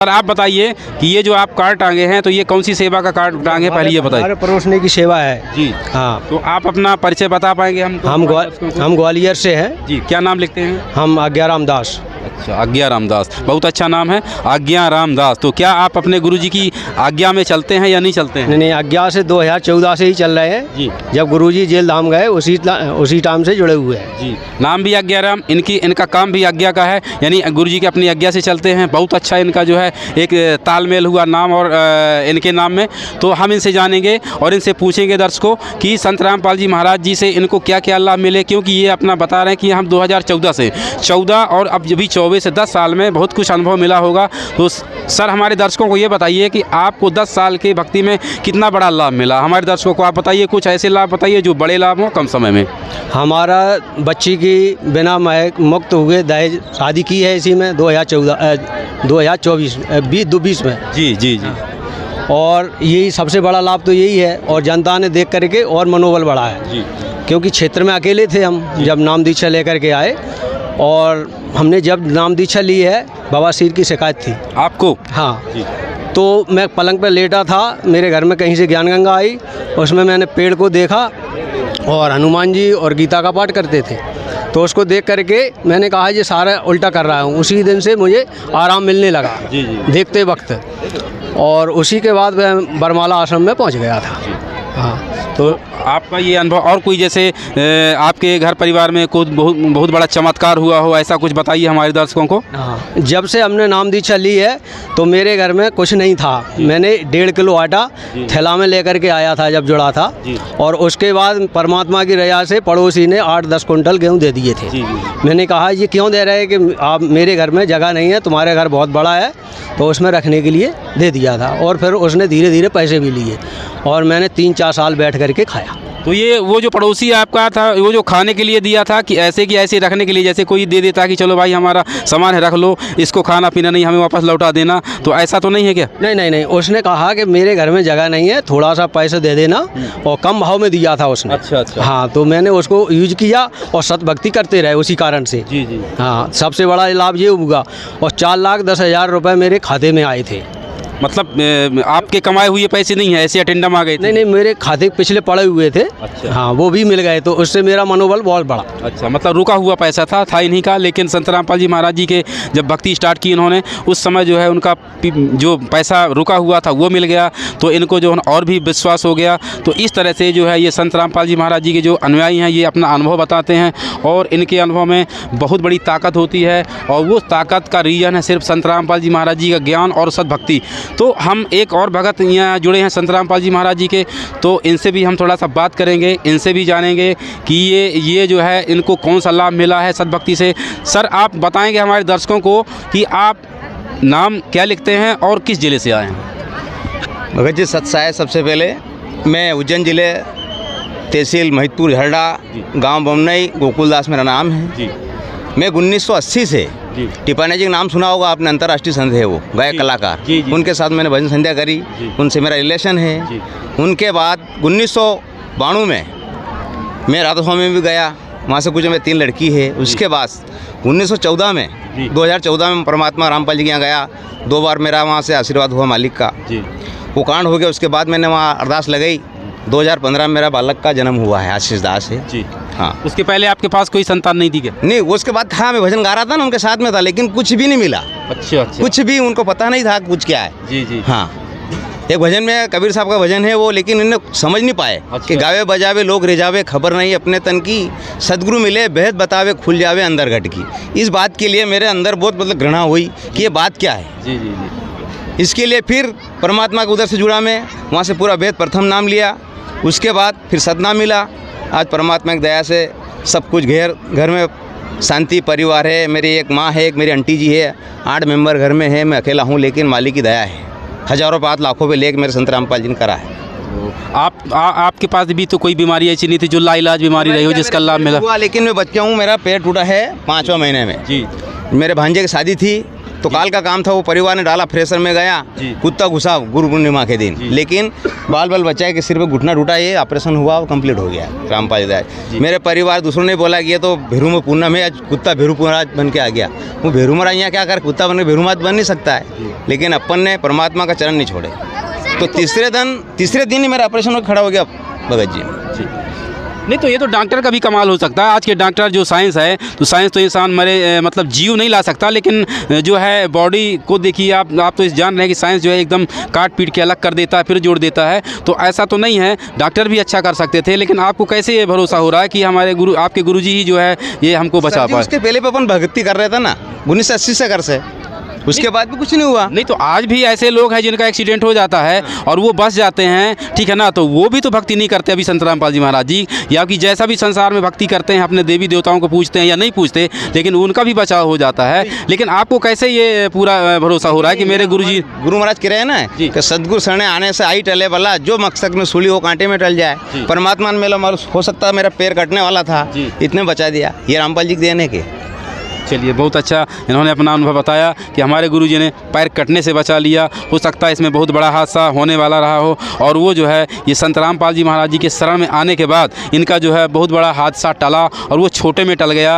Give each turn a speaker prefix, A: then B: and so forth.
A: Sir आप बताइए कि ये जो आप कार्ड टांगे हैं तो ये कौन सी सेवा का कार्ड टांगे, पहले ये बताइए।
B: हमारे परोसने की सेवा है
A: जी
B: हाँ।
A: तो आप अपना परिचय बता पाएंगे हमको?
B: हम ग्वालियर से हैं
A: जी। क्या नाम लिखते हैं?
B: हम आज्ञा रामदास।
A: अच्छा, आज्ञा रामदास, बहुत अच्छा नाम है, आज्ञा रामदास। तो क्या आप अपने गुरुजी की आज्ञा में चलते हैं या नहीं चलते हैं?
B: नहीं, आज्ञा से 2014 से ही चल रहे हैं
A: जी।
B: जब गुरुजी जेल धाम गए उसी टाइम से जुड़े हुए हैं
A: जी। नाम भी आज्ञा राम, इनका काम भी आज्ञा का है, यानी गुरुजी की अपनी आज्ञा से चलते हैं। बहुत अच्छा इनका जो है एक तालमेल हुआ नाम और इनके नाम में। तो हम इनसे जानेंगे और इनसे पूछेंगे दर्शकों कि संत रामपाल जी महाराज जी से इनको क्या क्या लाभ मिले, क्योंकि ये अपना बता रहे हैं कि हम 2014 से 14 और अब भी 24 से 10 साल में बहुत कुछ अनुभव मिला होगा। तो सर हमारे दर्शकों को ये बताइए कि आपको 10 साल के भक्ति में कितना बड़ा लाभ मिला, हमारे दर्शकों को आप बताइए, कुछ ऐसे लाभ बताइए जो बड़े लाभ हों कम समय में।
B: हमारा बच्ची की बिना महक मुक्त हुए दहेज शादी की है इसी में 2020 में।
A: जी जी जी।
B: और यही सबसे बड़ा लाभ तो यही है, और जनता ने देख करके और मनोबल बढ़ा है
A: जी।
B: क्योंकि क्षेत्र में अकेले थे हम जब नाम दीक्षा लेकर के आए, और हमने जब नाम दीक्षा ली है बवासीर की शिकायत थी
A: आपको?
B: हाँ
A: जी।
B: तो मैं पलंग पर लेटा था, मेरे घर में कहीं से ज्ञान गंगा आई, उसमें मैंने पेड़ को देखा और हनुमान जी और गीता का पाठ करते थे, तो उसको देख करके मैंने कहा ये सारा उल्टा कर रहा हूँ। उसी दिन से मुझे आराम मिलने लगा
A: जी जी।
B: देखते वक्त, और उसी के बाद मैं बरमाला आश्रम में पहुँच गया था। हाँ तो
A: आपका ये अनुभव और कोई जैसे आपके घर परिवार में कोई बहुत बड़ा चमत्कार हुआ हो, ऐसा कुछ बताइए हमारे दर्शकों को।
B: हाँ, जब से हमने नाम दीक्षा ली है तो मेरे घर में कुछ नहीं था। मैंने 1.5 किलो आटा थैला में लेकर के आया था जब जुड़ा था, और उसके बाद परमात्मा की रजा से पड़ोसी ने 8-10 कुंटल गेहूँ दे दिए थे। मैंने कहा ये क्यों दे रहे हैं कि आप मेरे घर में जगह नहीं है, तुम्हारे घर बहुत बड़ा है, तो उसमें रखने के लिए दे दिया था। और फिर उसने धीरे धीरे पैसे भी लिए और मैंने 3-4 साल बैठ करके खाया।
A: तो ये वो जो पड़ोसी आपका था वो जो खाने के लिए दिया था कि ऐसे रखने के लिए, जैसे कोई दे देता कि चलो भाई हमारा सामान है रख लो, इसको खाना पीना नहीं हमें वापस लौटा देना, तो ऐसा तो नहीं है क्या?
B: नहीं, उसने कहा कि मेरे घर में जगह नहीं है, थोड़ा सा पैसे दे देना, और कम भाव में दिया था उसने।
A: अच्छा।
B: हाँ, तो मैंने उसको यूज किया और सतभक्ति करते रहे उसी कारण से।
A: जी जी।
B: हाँ, सबसे बड़ा लाभ ये हुआ, और 4,10,000 रुपये मेरे खाते में आए थे।
A: मतलब आपके कमाए हुए पैसे नहीं है, ऐसे अटेंडम आ गए थे?
B: नहीं, मेरे खाते पिछले पड़े हुए थे।
A: अच्छा।
B: हाँ, वो भी मिल गए, तो उससे मेरा मनोबल बहुत बढ़ा।
A: अच्छा, मतलब रुका हुआ पैसा था इन्हीं का, लेकिन संत रामपाल जी महाराज जी के जब भक्ति स्टार्ट की इन्होंने, उस समय जो है उनका जो पैसा रुका हुआ था वो मिल गया, तो इनको जो है और भी विश्वास हो गया। तो इस तरह से जो है ये संत रामपाल जी महाराज जी के जो अनुयायी हैं ये अपना अनुभव बताते हैं, और इनके अनुभव में बहुत बड़ी ताकत होती है, और वो ताकत का रीजन है सिर्फ संत रामपाल जी महाराज जी का ज्ञान और सद्भक्ति। तो हम एक और भगत यहाँ जुड़े हैं संत रामपाल जी महाराज जी के, तो इनसे भी हम थोड़ा सा बात करेंगे, इनसे भी जानेंगे कि ये जो है इनको कौन सा लाभ मिला है सद्भक्ति से। सर आप बताएंगे हमारे दर्शकों को कि आप नाम क्या लिखते हैं और किस ज़िले से आए हैं?
C: भगत जी सत्साय, सबसे पहले मैं उज्जैन ज़िले तहसील महितपुर हरडा गांव बमनई, गोकुलदास मेरा नाम है जी। मैं 1980 से टिपाने जी का नाम सुना होगा आपने, अंतर्राष्ट्रीय संत है वो, गायक कलाकार। उनके साथ मैंने भजन संध्या करी, उनसे मेरा रिलेशन है। उनके बाद 1992 में मैं राधा स्वामी में भी गया, वहाँ से कुछ मेरी 3 लड़की है। उसके बाद 2014 में परमात्मा रामपाल जी के यहाँ गया, 2 बार मेरा वहाँ से आशीर्वाद हुआ मालिक का, वो कांड हो गया। उसके बाद मैंने वहाँ अरदास लगाई, 2015 में मेरा बालक का जन्म हुआ है, आशीष दास है जी। हाँ,
A: उसके पहले आपके पास कोई संतान नहीं थी क्या?
C: नहीं, उसके बाद था, मैं भजन गा रहा था ना, उनके साथ में था, लेकिन कुछ भी नहीं मिला।
A: अच्छा।
C: कुछ भी उनको पता नहीं था कुछ क्या है।
A: जी।
C: हाँ, एक भजन में कबीर साहब का भजन है वो, लेकिन इन्हें समझ नहीं पाए कि गावे बजावे लोग रिजावे, खबर नहीं अपने तन की, सदगुरु मिले बेहद बतावे, खुल जावे अंदर घट की। इस बात के लिए मेरे अंदर बहुत मतलब घृणा हुई कि ये बात क्या है।
A: जी।
C: इसके लिए फिर परमात्मा के उधर से जुड़ा, मैं वहाँ से पूरा वेद प्रथम नाम लिया, उसके बाद फिर सदनाम मिला। आज परमात्मा की दया से सब कुछ घर में शांति, परिवार है, मेरी एक माँ है, एक मेरी आंटी जी है, 8 मेंबर घर में है, मैं अकेला हूँ, लेकिन मालिक की दया है। हज़ारों बात लाखों पे लेके मेरे संत रामपाल जी ने करा है।
A: आपके पास भी तो कोई बीमारी ऐसी नहीं थी जो लाइलाज बीमारी रही हो जिसका लाभ मिला?
C: लेकिन मैं बच्चा हूँ, मेरा पेट टूटा है 5वां महीने में जी। मेरे भांजे की शादी थी, तो काल का काम था, वो परिवार ने डाला, फ्रेशर में गया, कुत्ता घुसा गुरु पूर्णिमा के दिन, लेकिन बाल बाल बच्चा के सिर पे घुटना टूटा, ये ऑपरेशन हुआ, वो कंप्लीट हो गया रामपाल दास। मेरे परिवार दूसरों ने बोला कि ये तो भेरू में पूनम है, आज कुत्ता भेरू महाराज बन के आ गया। वो भेरू महाराज यहाँ क्या कर, कुत्ता बन के भेरू महाराज बन नहीं सकता है, लेकिन अपन ने परमात्मा का चरण नहीं छोड़े। तो तीसरे दिन ही मेरा ऑपरेशन होकर खड़ा हो गया भगत जी।
A: नहीं तो ये तो डॉक्टर का भी कमाल हो सकता है। आज के डॉक्टर जो साइंस है, तो साइंस तो इंसान मरे मतलब जीव नहीं ला सकता, लेकिन जो है बॉडी को देखिए आप तो इस जान रहे हैं कि साइंस जो है एकदम काट पीट के अलग कर देता है, फिर जोड़ देता है। तो ऐसा तो नहीं है, डॉक्टर भी अच्छा कर सकते थे, लेकिन आपको कैसे ये भरोसा हो रहा है कि हमारे आपके गुरुजी ही जो है ये हमको बचा पाए?
C: उसके पहले पे अपन भक्ति कर रहे थे ना 1980 से कर से, उसके बाद भी कुछ नहीं हुआ।
A: नहीं तो आज भी ऐसे लोग हैं जिनका एक्सीडेंट हो जाता है और वो बच जाते हैं, ठीक है ना, तो वो भी तो भक्ति नहीं करते अभी संत रामपाल जी महाराज जी, या कि जैसा भी संसार में भक्ति करते हैं, अपने देवी देवताओं को पूजते हैं या नहीं पूजते, लेकिन उनका भी बचाव हो जाता है। लेकिन आपको कैसे ये पूरा भरोसा हो रहा है कि मेरे गुरु
C: महाराज कह रहे हैं ना कि सदगुरु शरण आने से आई टले वाला, जो मकसद में सूली हो कांटे में टल जाए। परमात्मा ने मेरा हो सकता है मेरा पैर कटने वाला था, इतने बचा दिया, ये रामपाल जी देने के।
A: चलिए बहुत अच्छा, इन्होंने अपना अनुभव बताया कि हमारे गुरुजी ने पैर कटने से बचा लिया। हो सकता है इसमें बहुत बड़ा हादसा होने वाला रहा हो, और वो जो है ये संत रामपाल जी महाराज जी के शरण में आने के बाद इनका जो है बहुत बड़ा हादसा टला और वो छोटे में टल गया।